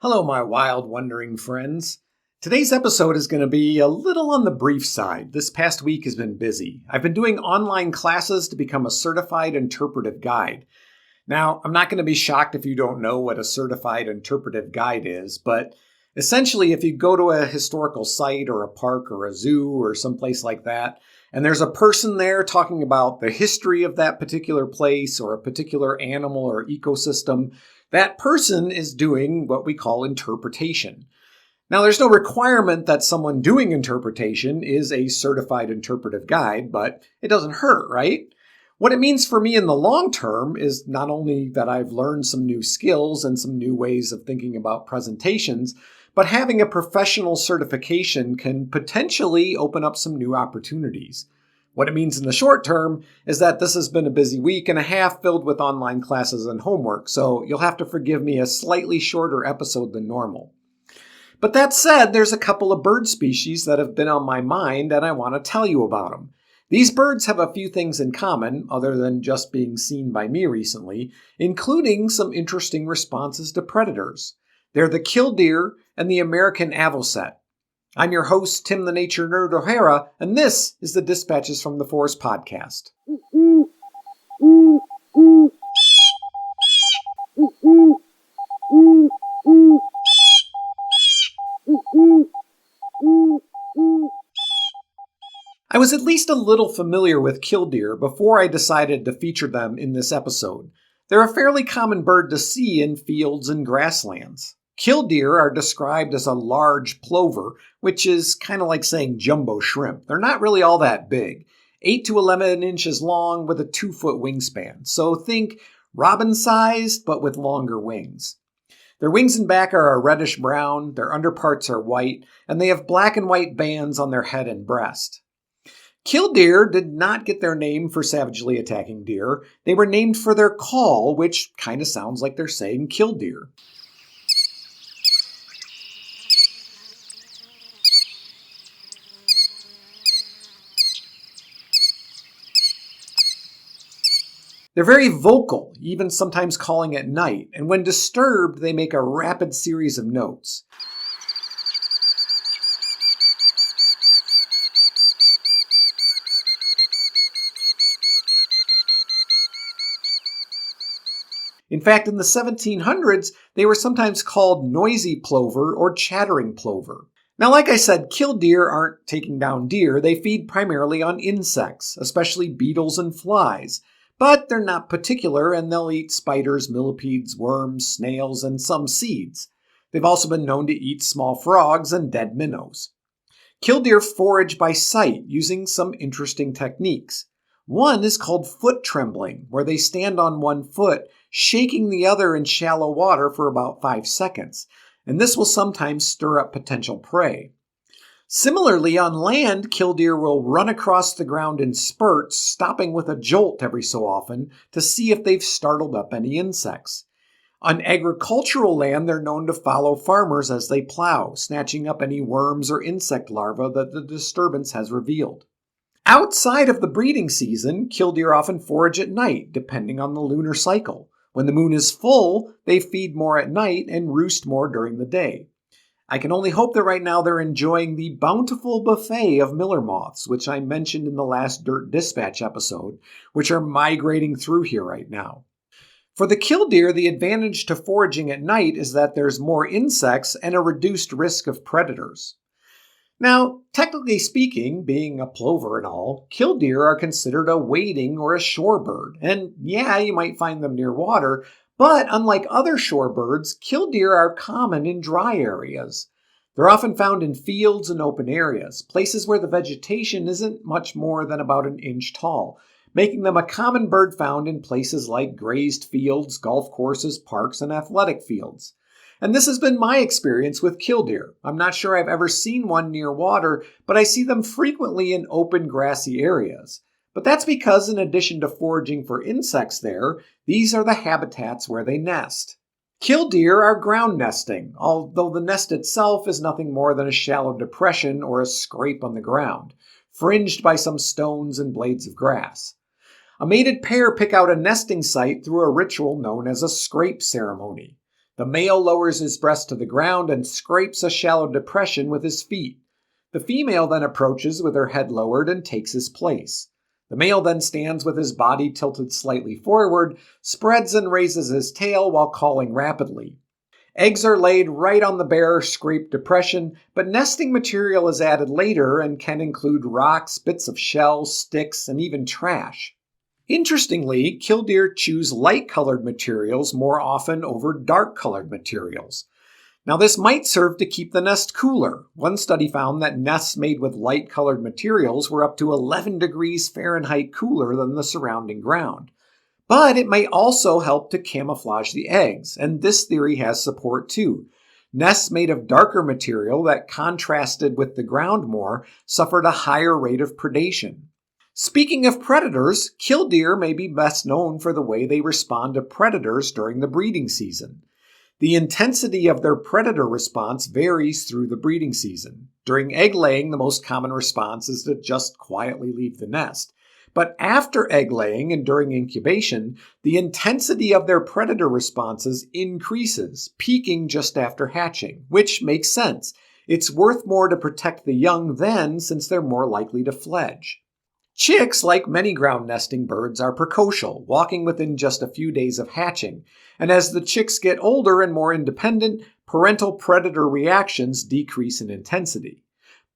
Hello, my wild, wandering friends. Today's episode is going to be a little on the brief side. This past week has been busy. I've been doing online classes to become a certified interpretive guide. Now, I'm not going to be shocked if you don't know what a certified interpretive guide is, but essentially, if you go to a historical site or a park or a zoo or someplace like that, and there's a person there talking about the history of that particular place or a particular animal or ecosystem, that person is doing what we call interpretation. Now, there's no requirement that someone doing interpretation is a certified interpretive guide, but it doesn't hurt, right? What it means for me in the long term is not only that I've learned some new skills and some new ways of thinking about presentations, but having a professional certification can potentially open up some new opportunities. What it means in the short term is that this has been a busy week and a half filled with online classes and homework, so you'll have to forgive me a slightly shorter episode than normal. But that said, there's a couple of bird species that have been on my mind and I want to tell you about them. These birds have a few things in common, other than just being seen by me recently, including some interesting responses to predators. They're the killdeer and the American Avocet. I'm your host, Tim the Nature Nerd O'Hara, and this is the Dispatches from the Forest podcast. I was at least a little familiar with killdeer before I decided to feature them in this episode. They're a fairly common bird to see in fields and grasslands. Killdeer are described as a large plover, which is kind of like saying jumbo shrimp. They're not really all that big. 8 to 11 inches long with a 2-foot wingspan. So think robin-sized, but with longer wings. Their wings and back are a reddish brown, their underparts are white, and they have black and white bands on their head and breast. Killdeer did not get their name for savagely attacking deer. They were named for their call, which kind of sounds like they're saying killdeer. They're very vocal, even sometimes calling at night, and when disturbed, they make a rapid series of notes. In fact, in the 1700s, they were sometimes called noisy plover or chattering plover. Now, like I said, killdeer aren't taking down deer. They feed primarily on insects, especially beetles and flies. But they're not particular, and they'll eat spiders, millipedes, worms, snails, and some seeds. They've also been known to eat small frogs and dead minnows. Killdeer forage by sight using some interesting techniques. One is called foot trembling, where they stand on one foot, shaking the other in shallow water for about 5 seconds, and this will sometimes stir up potential prey. Similarly, on land, killdeer will run across the ground in spurts, stopping with a jolt every so often to see if they've startled up any insects. On agricultural land, they're known to follow farmers as they plow, snatching up any worms or insect larvae that the disturbance has revealed. Outside of the breeding season, killdeer often forage at night, depending on the lunar cycle. When the moon is full, they feed more at night and roost more during the day. I can only hope that right now they're enjoying the bountiful buffet of miller moths, which I mentioned in the last Dirt Dispatch episode, which are migrating through here right now. For the killdeer, the advantage to foraging at night is that there's more insects and a reduced risk of predators. Now, technically speaking, being a plover and all, killdeer are considered a wading or a shorebird, and yeah, you might find them near water, but unlike other shorebirds, killdeer are common in dry areas. They're often found in fields and open areas, places where the vegetation isn't much more than about an inch tall, making them a common bird found in places like grazed fields, golf courses, parks, and athletic fields. And this has been my experience with killdeer. I'm not sure I've ever seen one near water, but I see them frequently in open grassy areas. But that's because in addition to foraging for insects there, these are the habitats where they nest. Killdeer are ground nesting, although the nest itself is nothing more than a shallow depression or a scrape on the ground, fringed by some stones and blades of grass. A mated pair pick out a nesting site through a ritual known as a scrape ceremony. The male lowers his breast to the ground and scrapes a shallow depression with his feet. The female then approaches with her head lowered and takes his place. The male then stands with his body tilted slightly forward, spreads and raises his tail while calling rapidly. Eggs are laid right on the bare, scraped depression, but nesting material is added later and can include rocks, bits of shell, sticks, and even trash. Interestingly, killdeer choose light-colored materials more often over dark-colored materials. Now, this might serve to keep the nest cooler. One study found that nests made with light-colored materials were up to 11 degrees Fahrenheit cooler than the surrounding ground. But it may also help to camouflage the eggs, and this theory has support too. Nests made of darker material that contrasted with the ground more suffered a higher rate of predation. Speaking of predators, killdeer may be best known for the way they respond to predators during the breeding season. The intensity of their predator response varies through the breeding season. During egg laying, the most common response is to just quietly leave the nest. But after egg laying and during incubation, the intensity of their predator responses increases, peaking just after hatching, which makes sense. It's worth more to protect the young then, since they're more likely to fledge. Chicks, like many ground nesting birds, are precocial, walking within just a few days of hatching. And as the chicks get older and more independent, parental predator reactions decrease in intensity.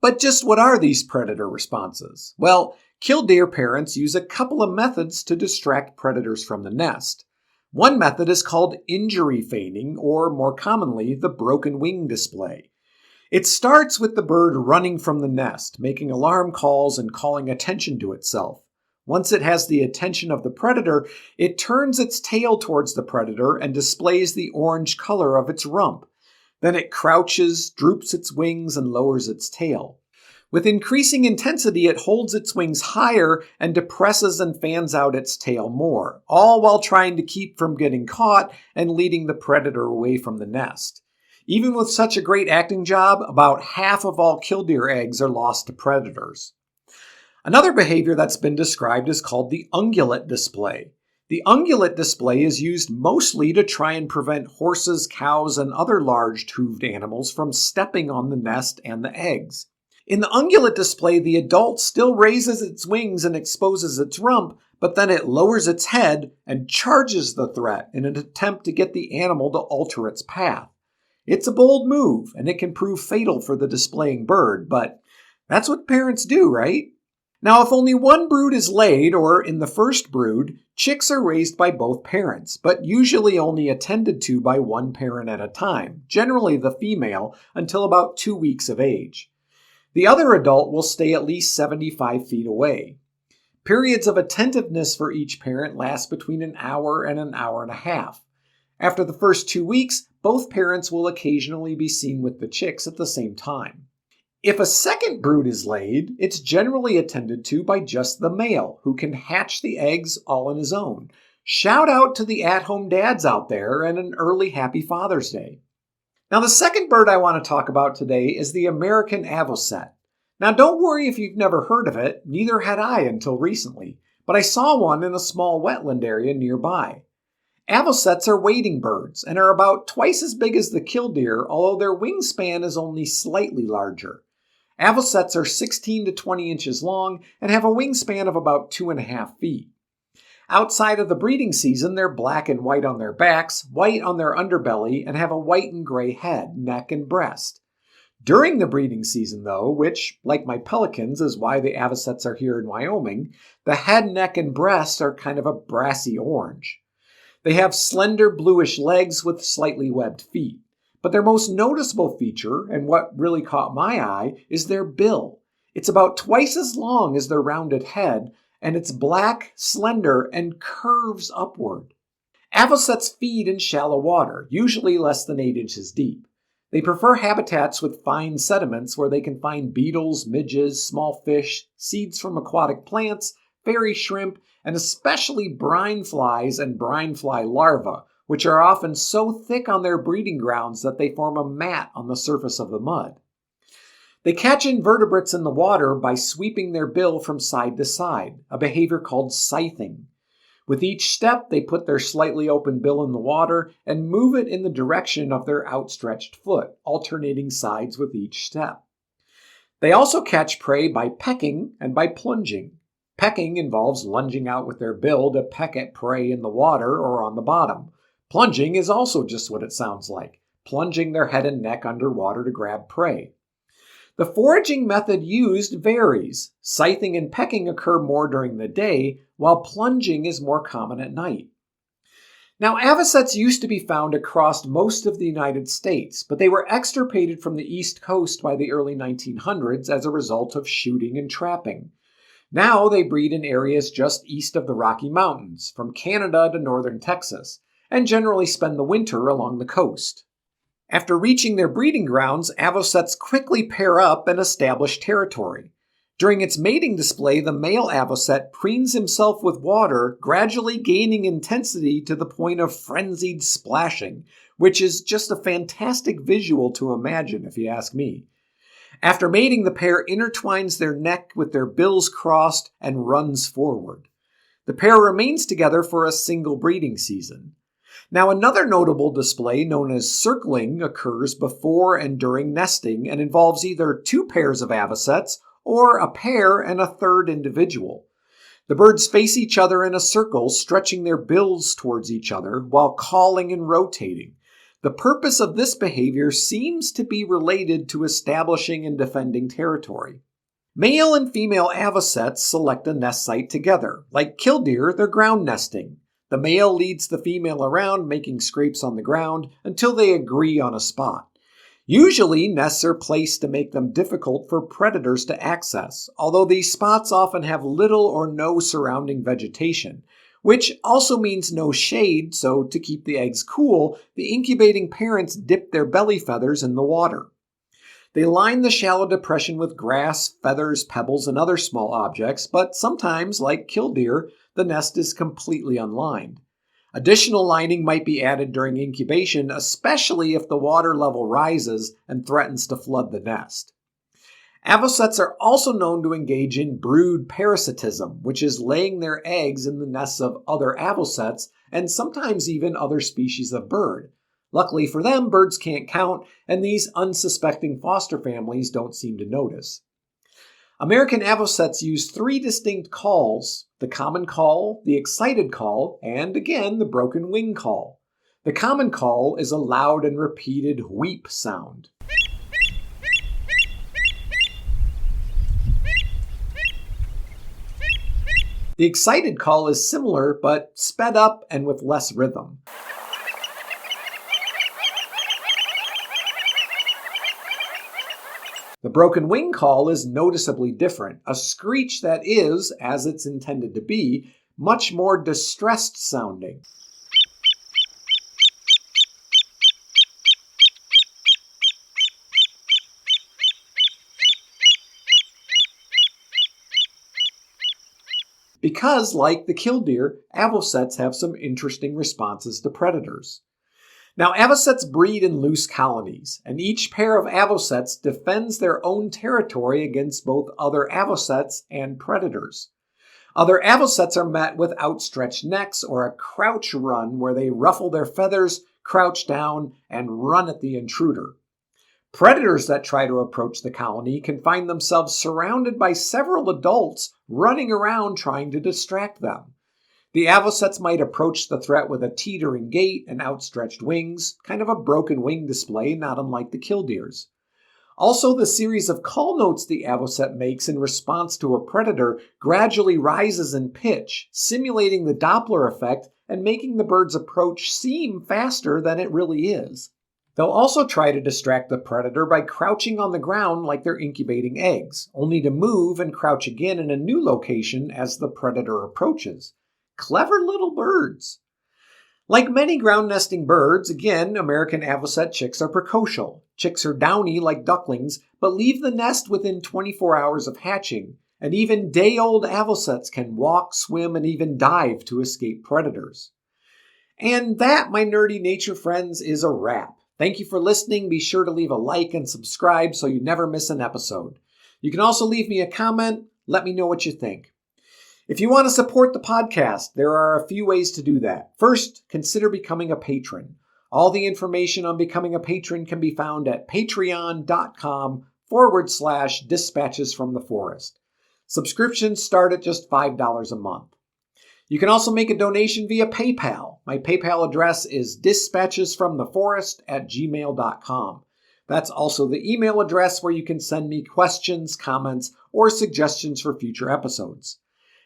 But just what are these predator responses? Well, killdeer parents use a couple of methods to distract predators from the nest. One method is called injury feigning, or more commonly, the broken wing display. It starts with the bird running from the nest, making alarm calls and calling attention to itself. Once it has the attention of the predator, it turns its tail towards the predator and displays the orange color of its rump. Then it crouches, droops its wings, and lowers its tail. With increasing intensity, it holds its wings higher and depresses and fans out its tail more, all while trying to keep from getting caught and leading the predator away from the nest. Even with such a great acting job, about half of all killdeer eggs are lost to predators. Another behavior that's been described is called the ungulate display. The ungulate display is used mostly to try and prevent horses, cows, and other large hooved animals from stepping on the nest and the eggs. In the ungulate display, the adult still raises its wings and exposes its rump, but then it lowers its head and charges the threat in an attempt to get the animal to alter its path. It's a bold move, and it can prove fatal for the displaying bird, but that's what parents do, right? Now, if only one brood is laid, or in the first brood, chicks are raised by both parents, but usually only attended to by one parent at a time, generally the female, until about 2 weeks of age. The other adult will stay at least 75 feet away. Periods of attentiveness for each parent last between an hour and an hour and a half. After the first 2 weeks, both parents will occasionally be seen with the chicks at the same time. If a second brood is laid, it's generally attended to by just the male, who can hatch the eggs all on his own. Shout out to the at-home dads out there, and an early happy Father's Day. Now, the second bird I want to talk about today is the American Avocet. Now, don't worry if you've never heard of it, neither had I until recently, but I saw one in a small wetland area nearby. Avocets are wading birds and are about twice as big as the killdeer, although their wingspan is only slightly larger. Avocets are 16 to 20 inches long and have a wingspan of about 2.5 feet. Outside of the breeding season, they're black and white on their backs, white on their underbelly, and have a white and gray head, neck, and breast. During the breeding season, though, which, like my pelicans, is why the avocets are here in Wyoming, the head, neck, and breast are kind of a brassy orange. They have slender bluish legs with slightly webbed feet. But their most noticeable feature, and what really caught my eye, is their bill. It's about twice as long as their rounded head, and it's black, slender, and curves upward. Avocets feed in shallow water, usually less than 8 inches deep. They prefer habitats with fine sediments where they can find beetles, midges, small fish, seeds from aquatic plants, fairy shrimp, and especially brine flies and brine fly larvae, which are often so thick on their breeding grounds that they form a mat on the surface of the mud. They catch invertebrates in the water by sweeping their bill from side to side, a behavior called scything. With each step, they put their slightly open bill in the water and move it in the direction of their outstretched foot, alternating sides with each step. They also catch prey by pecking and by plunging. Pecking involves lunging out with their bill to peck at prey in the water or on the bottom. Plunging is also just what it sounds like, plunging their head and neck underwater to grab prey. The foraging method used varies. Scything and pecking occur more during the day, while plunging is more common at night. Now, avocets used to be found across most of the United States, but they were extirpated from the East Coast by the early 1900s as a result of shooting and trapping. Now they breed in areas just east of the Rocky Mountains, from Canada to northern Texas, and generally spend the winter along the coast. After reaching their breeding grounds, avocets quickly pair up and establish territory. During its mating display, the male avocet preens himself with water, gradually gaining intensity to the point of frenzied splashing, which is just a fantastic visual to imagine, if you ask me. After mating, the pair intertwines their neck with their bills crossed and runs forward. The pair remains together for a single breeding season. Now, another notable display known as circling occurs before and during nesting and involves either two pairs of avocets or a pair and a third individual. The birds face each other in a circle, stretching their bills towards each other while calling and rotating. The purpose of this behavior seems to be related to establishing and defending territory. Male and female avocets select a nest site together. Like killdeer, they're ground nesting. The male leads the female around, making scrapes on the ground until they agree on a spot. Usually, nests are placed to make them difficult for predators to access, although these spots often have little or no surrounding vegetation, which also means no shade, so to keep the eggs cool, the incubating parents dip their belly feathers in the water. They line the shallow depression with grass, feathers, pebbles, and other small objects, but sometimes, like killdeer, the nest is completely unlined. Additional lining might be added during incubation, especially if the water level rises and threatens to flood the nest. Avocets are also known to engage in brood parasitism, which is laying their eggs in the nests of other avocets and sometimes even other species of bird. Luckily for them, birds can't count, and these unsuspecting foster families don't seem to notice. American avocets use three distinct calls: the common call, the excited call, and again, the broken wing call. The common call is a loud and repeated wheep sound. The excited call is similar, but sped up and with less rhythm. The broken wing call is noticeably different, a screech that is, as it's intended to be, much more distressed sounding. Because, like the killdeer, avocets have some interesting responses to predators. Now, avocets breed in loose colonies, and each pair of avocets defends their own territory against both other avocets and predators. Other avocets are met with outstretched necks or a crouch run where they ruffle their feathers, crouch down, and run at the intruder. Predators that try to approach the colony can find themselves surrounded by several adults running around trying to distract them. The avocets might approach the threat with a teetering gait and outstretched wings, kind of a broken wing display, not unlike the killdeers. Also, the series of call notes the avocet makes in response to a predator gradually rises in pitch, simulating the Doppler effect and making the bird's approach seem faster than it really is. They'll also try to distract the predator by crouching on the ground like they're incubating eggs, only to move and crouch again in a new location as the predator approaches. Clever little birds. Like many ground nesting birds, again, American avocet chicks are precocial. Chicks are downy like ducklings, but leave the nest within 24 hours of hatching, and even day-old avocets can walk, swim, and even dive to escape predators. And that, my nerdy nature friends, is a wrap. Thank you for listening. Be sure to leave a like and subscribe so you never miss an episode. You can also leave me a comment. Let me know what you think. If you want to support the podcast, there are a few ways to do that. First, consider becoming a patron. All the information on becoming a patron can be found at patreon.com/dispatches from the forest. Subscriptions start at just $5 a month. You can also make a donation via PayPal. My PayPal address is dispatchesfromtheforest@gmail.com. That's also the email address where you can send me questions, comments, or suggestions for future episodes.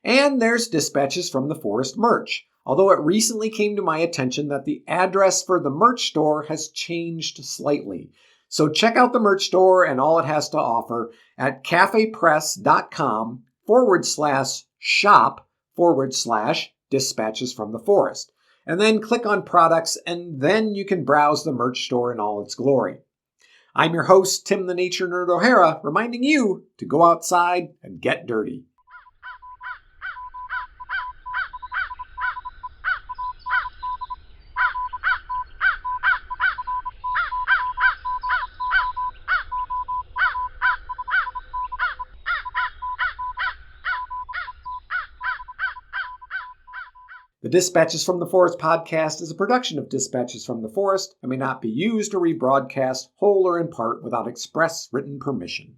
And there's Dispatches from the Forest merch, although it recently came to my attention that the address for the merch store has changed slightly. So check out the merch store and all it has to offer at cafepress.com/shop/Dispatches from the Forest. And then click on products, and then you can browse the merch store in all its glory. I'm your host, Tim the Nature Nerd O'Hara, reminding you to go outside and get dirty. The Dispatches from the Forest podcast is a production of Dispatches from the Forest and may not be used or rebroadcast whole or in part without express written permission.